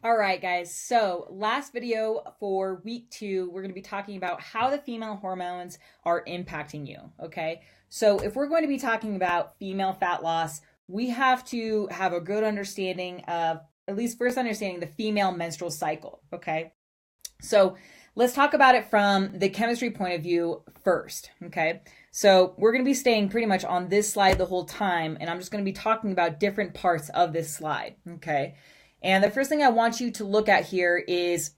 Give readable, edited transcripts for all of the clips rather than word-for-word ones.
All right, guys. So, last video for week 2, we're going to be talking about how the female hormones are impacting you. Okay. So, if we're going to be talking about female fat loss, we have to have a good understanding of, at least first understanding the female menstrual cycle. Okay. So, let's talk about it from the chemistry point of view first. Okay. So, we're going to be staying pretty much on this slide the whole time, and I'm just going to be talking about different parts of this slide. Okay. And the first thing I want you to look at here is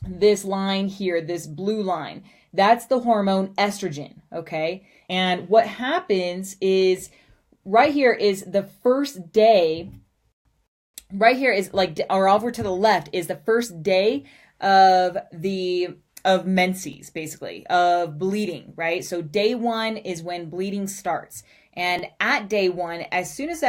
this line here, this blue line. That's the hormone estrogen, okay? And what happens is right here is the first day, right here is like, or over to the left is the first day of menses, basically, of bleeding, right? So day 1 is when bleeding starts. And at day 1, as soon as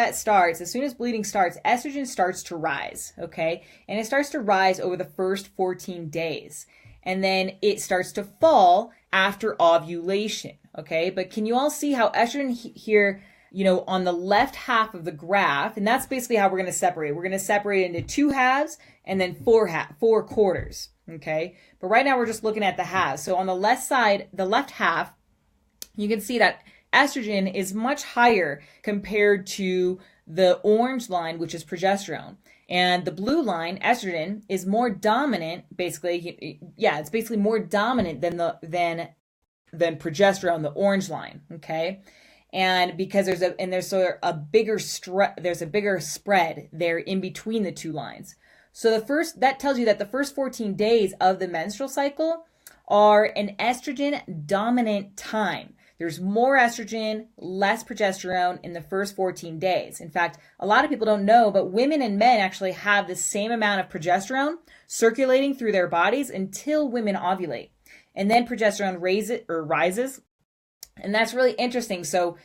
bleeding starts, estrogen starts to rise, okay? And it starts to rise over the first 14 days. And then it starts to fall after ovulation, okay? But can you all see how estrogen here, on the left half of the graph, and that's basically how we're going to separate. We're going to separate it into 2 halves and then 4 quarters, okay? But right now we're just looking at the halves. So on the left side, the left half, you can see that estrogen is much higher compared to the orange line, which is progesterone. And the blue line, estrogen, is more dominant, basically. Yeah, it's basically more dominant than progesterone, the orange line, okay? And because there's a bigger spread there in between the 2 lines. So that tells you that the first 14 days of the menstrual cycle are an estrogen dominant time. There's more estrogen, less progesterone in the first 14 days. In fact, a lot of people don't know, but women and men actually have the same amount of progesterone circulating through their bodies until women ovulate. And then progesterone rises. And that's really interesting. So,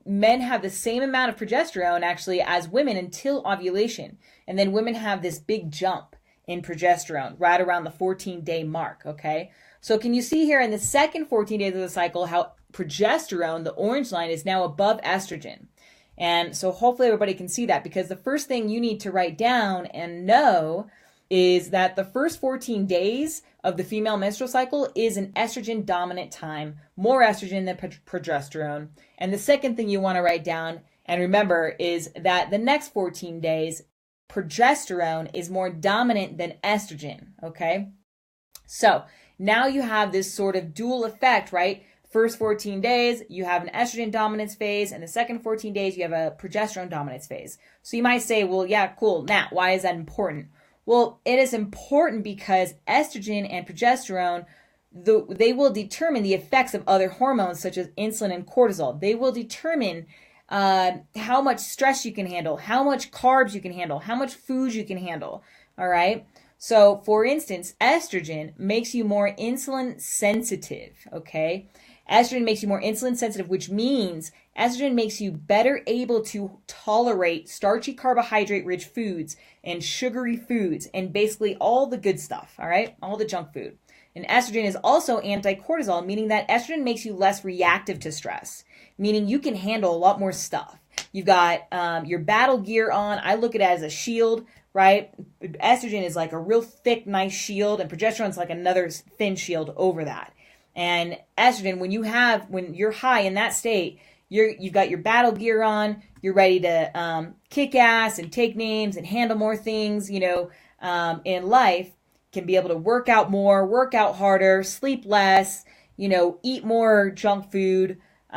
men have the same amount of progesterone actually as women until ovulation. And then women have this big jump in progesterone right around the 14-day mark, okay? So can you see here in the second 14 days of the cycle how progesterone, the orange line, is now above estrogen? And so hopefully everybody can see that, because the first thing you need to write down and know is that the first 14 days of the female menstrual cycle is an estrogen dominant time, more estrogen than progesterone. And the second thing you want to write down and remember is that the next 14 days, progesterone is more dominant than estrogen, okay? So now you have this sort of dual effect, right? First 14 days, you have an estrogen dominance phase, and the second 14 days, you have a progesterone dominance phase. So you might say, well, yeah, cool. Nat, why is that important? Well, it is important because estrogen and progesterone, they will determine the effects of other hormones such as insulin and cortisol. They will determine how much stress you can handle, how much carbs you can handle, how much food you can handle, all right? So, for instance, estrogen makes you more insulin sensitive, okay? Estrogen makes you more insulin sensitive, which means estrogen makes you better able to tolerate starchy carbohydrate-rich foods and sugary foods and basically all the good stuff, all right? All the junk food. And estrogen is also anti-cortisol, meaning that estrogen makes you less reactive to stress, meaning you can handle a lot more stuff. You've got your battle gear on. I look at it as a shield, right? Estrogen is like a real thick, nice shield, and progesterone is like another thin shield over that. And estrogen, when you're high in that state, you've got your battle gear on, you're ready to kick ass and take names and handle more things, in life. Can be able to work out more, work out harder, sleep less, eat more junk food, be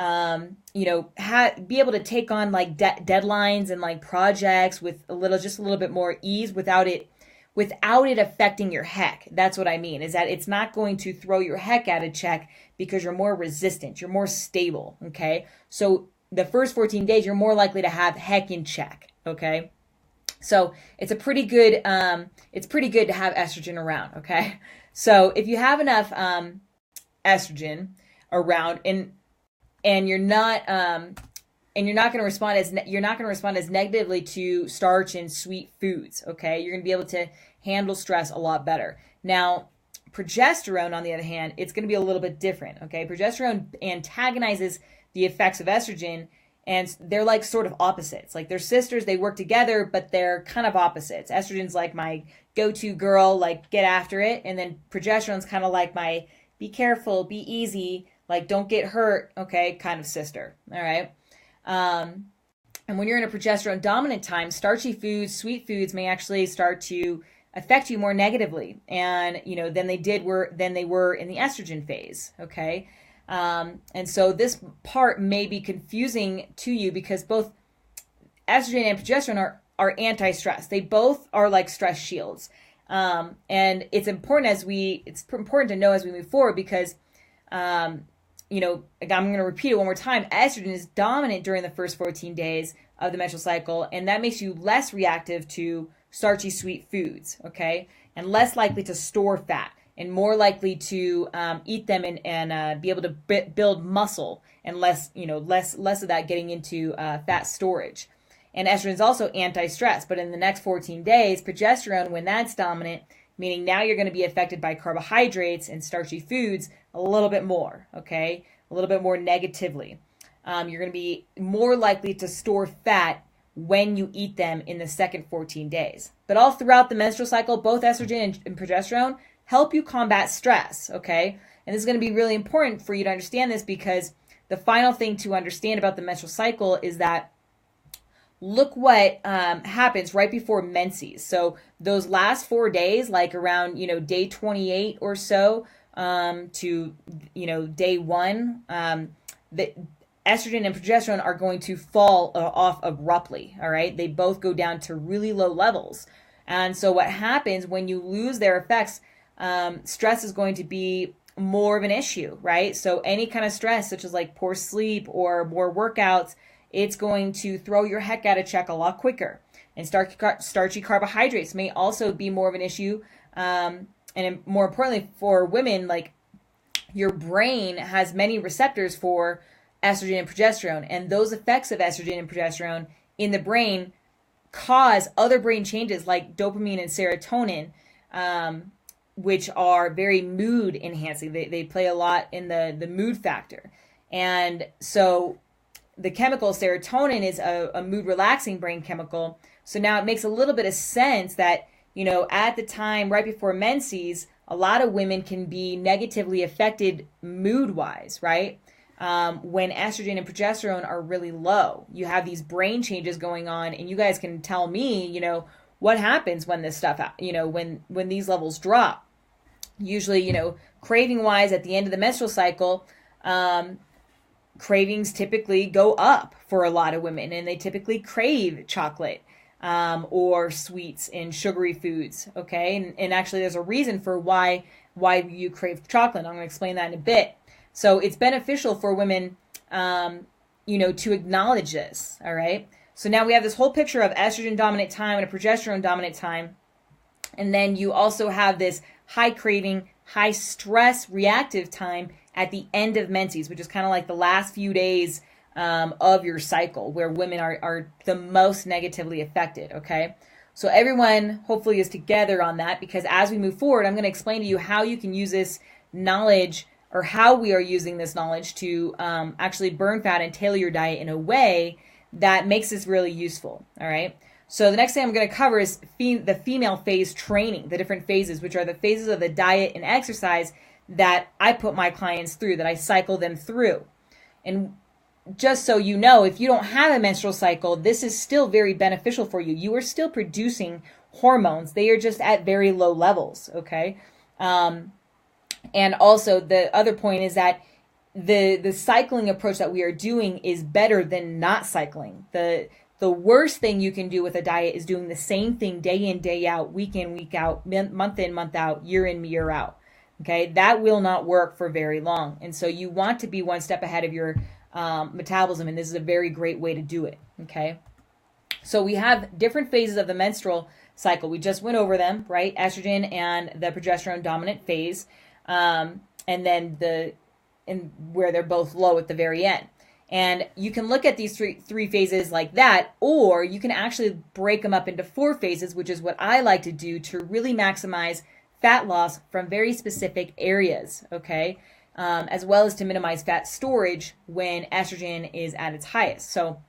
able to take on like deadlines and like projects with just a little bit more ease without it affecting your heck. That's what I mean, is that it's not going to throw your heck out of check because you're more resistant, you're more stable, okay? So the first 14 days, you're more likely to have heck in check, okay? So it's pretty good to have estrogen around, okay? So if you have enough estrogen around and you're not going to respond as negatively to starch and sweet foods, okay? You're going to be able to handle stress a lot better. Now, progesterone, on the other hand, it's going to be a little bit different, okay? Progesterone antagonizes the effects of estrogen, And they're like sort of opposites. Like they're sisters, they work together, but they're kind of opposites. Estrogen's like my go-to girl, like get after it. And then progesterone's kind of like my be careful, be easy, like don't get hurt, okay, kind of sister. All right. And when you're in a progesterone dominant time, starchy foods, sweet foods may actually start to affect you more negatively, and than they were in the estrogen phase. Okay. And so this part may be confusing to you because both estrogen and progesterone are anti-stress. They both are like stress shields. And it's important to know as we move forward because, I'm going to repeat it one more time. Estrogen is dominant during the first 14 days of the menstrual cycle, and that makes you less reactive to starchy sweet foods, okay? And less likely to store fat and more likely to eat them and be able to build muscle and less of that getting into fat storage. And estrogen is also anti-stress, but in the next 14 days, progesterone, when that's dominant, meaning now you're going to be affected by carbohydrates and starchy foods a little bit more, okay? A little bit more negatively. You're going to be more likely to store fat when you eat them in the second 14 days. But all throughout the menstrual cycle, both estrogen and progesterone help you combat stress, okay? And this is going to be really important for you to understand this because the final thing to understand about the menstrual cycle is that look what happens right before menses. So those last 4 days, like around, day 28 or so to, day 1, the estrogen and progesterone are going to fall off abruptly, all right? They both go down to really low levels. And so what happens when you lose their effects, stress is going to be more of an issue, right? So any kind of stress, such as like poor sleep or more workouts, it's going to throw your heck out of check a lot quicker. And starchy carbohydrates may also be more of an issue. And more importantly for women, like your brain has many receptors for estrogen and progesterone. And those effects of estrogen and progesterone in the brain cause other brain changes like dopamine and serotonin, which are very mood enhancing. They play a lot in the mood factor. And so the chemical serotonin is a mood relaxing brain chemical. So now it makes a little bit of sense that, at the time right before menses, a lot of women can be negatively affected mood wise, right? When estrogen and progesterone are really low, you have these brain changes going on, and you guys can tell me, what happens when this stuff, when these levels drop. Usually, craving wise at the end of the menstrual cycle, cravings typically go up for a lot of women, and they typically crave chocolate or sweets and sugary foods, okay? And actually there's a reason for why you crave chocolate. I'm going to explain that in a bit. So it's beneficial for women, to acknowledge this, all right? So now we have this whole picture of estrogen dominant time and a progesterone dominant time. And then you also have this high craving, high stress reactive time at the end of menses, which is kind of like the last few days of your cycle where women are the most negatively affected, okay? So everyone hopefully is together on that, because as we move forward, I'm going to explain to you how you can use this knowledge, or how we are using this knowledge to actually burn fat and tailor your diet in a way that makes this really useful, all right? So the next thing I'm going to cover is the female phase training, the different phases, which are the phases of the diet and exercise that I put my clients through, that I cycle them through. And just so you know, if you don't have a menstrual cycle, this is still very beneficial for you. You are still producing hormones. They are just at very low levels, okay? And also the other point is that the cycling approach that we are doing is better than not cycling. The worst thing you can do with a diet is doing the same thing day in, day out, week in, week out, month in, month out, year in, year out. Okay, that will not work for very long. And so you want to be one step ahead of your metabolism, and this is a very great way to do it. Okay, so we have different phases of the menstrual cycle. We just went over them, right? Estrogen and the progesterone dominant phase, and then where they're both low at the very end. And you can look at these three phases like that, or you can actually break them up into 4 phases, which is what I like to do to really maximize fat loss from very specific areas, okay? as well as to minimize fat storage when estrogen is at its highest. So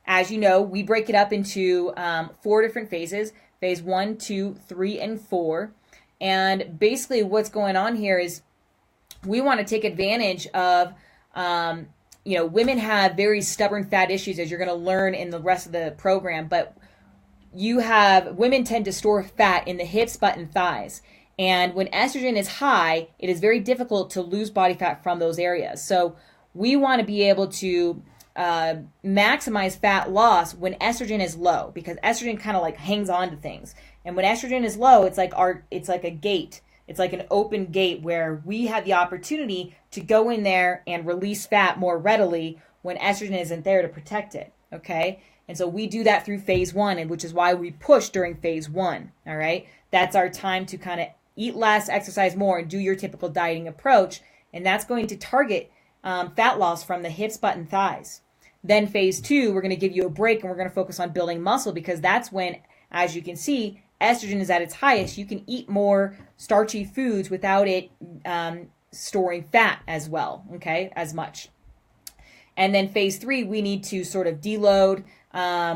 as you know, we break it up into 4 different phases: phase 1, 2, 3, and 4. And basically what's going on here is we want to take advantage of, women have very stubborn fat issues, as you're going to learn in the rest of the program, but women tend to store fat in the hips, butt, and thighs. And when estrogen is high, it is very difficult to lose body fat from those areas. So we want to be able to maximize fat loss when estrogen is low, because estrogen kind of like hangs on to things. And when estrogen is low, it's like a gate. It's like an open gate where we have the opportunity to go in there and release fat more readily when estrogen isn't there to protect it. Okay. And so we do that through phase 1, which is why we push during phase 1. All right. That's our time to kind of eat less, exercise more, and do your typical dieting approach. And that's going to target fat loss from the hips, butt, and thighs. Then phase 2, we're going to give you a break and we're going to focus on building muscle, because that's when, as you can see, estrogen is at its highest. You can eat more starchy foods without it storing fat as well, okay, as much. And then phase 3, we need to sort of deload,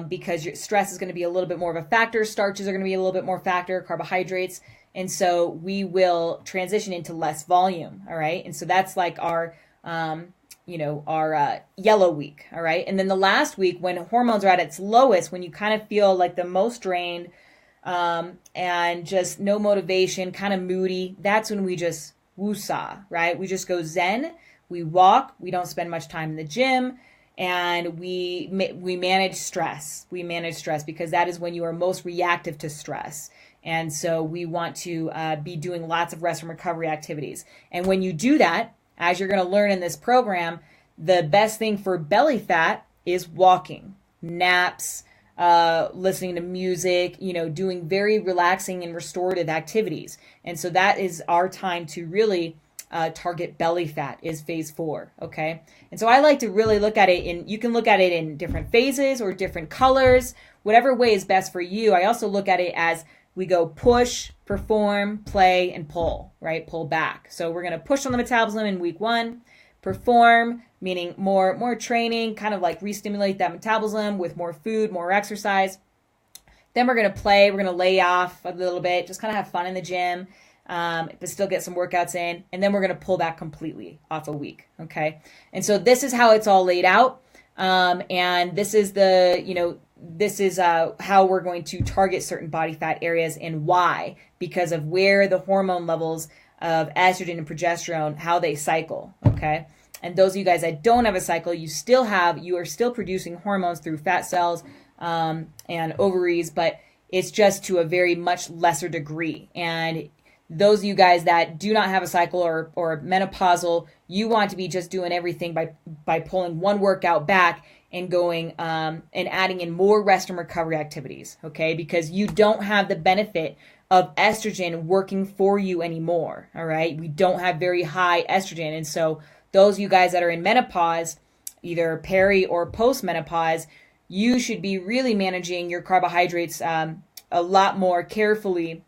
because your stress is going to be a little bit more of a factor. Starches are going to be a little bit more factor, carbohydrates. And so we will transition into less volume. All right. And so that's like our yellow week. All right. And then the last week, when hormones are at its lowest, when you kind of feel like the most drained, and just no motivation, kind of moody, that's when we just woosah, right? We just go zen. We walk. We don't spend much time in the gym. And we manage stress. We manage stress because that is when you are most reactive to stress. And so we want to be doing lots of rest and recovery activities. And when you do that, as you're going to learn in this program, the best thing for belly fat is walking, naps, listening to music, doing very relaxing and restorative activities. And so that is our time to really target belly fat, is phase 4. Okay. And so I like to really look at it you can look at it in different phases or different colors, whatever way is best for you. I also look at it as we go push, perform, play, and pull, right? Pull back. So we're going to push on the metabolism in week 1, perform, meaning more training, kind of like re-stimulate that metabolism with more food, more exercise. Then we're going to play. We're going to lay off a little bit, just kind of have fun in the gym, but still get some workouts in. And then we're going to pull back completely off a week. Okay. And so this is how it's all laid out. And this is how we're going to target certain body fat areas, and why, because of where the hormone levels of estrogen and progesterone, how they cycle. Okay. And those of you guys that don't have a cycle, you are still producing hormones through fat cells, and ovaries, but it's just to a very much lesser degree. And those of you guys that do not have a cycle or menopausal, you want to be just doing everything by pulling one workout back and going and adding in more rest and recovery activities, okay? Because you don't have the benefit of estrogen working for you anymore, all right? We don't have very high estrogen. And so those of you guys that are in menopause, either peri or post-menopause, you should be really managing your carbohydrates a lot more carefully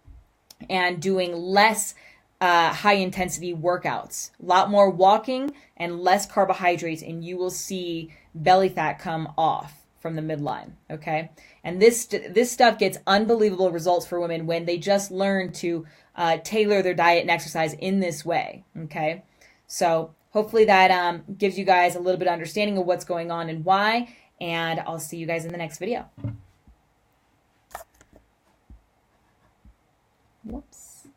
and doing less high-intensity workouts, a lot more walking and less carbohydrates, and you will see belly fat come off from the midline, okay? And this stuff gets unbelievable results for women when they just learn to tailor their diet and exercise in this way, okay? So hopefully that gives you guys a little bit of understanding of what's going on and why, and I'll see you guys in the next video. Whoops.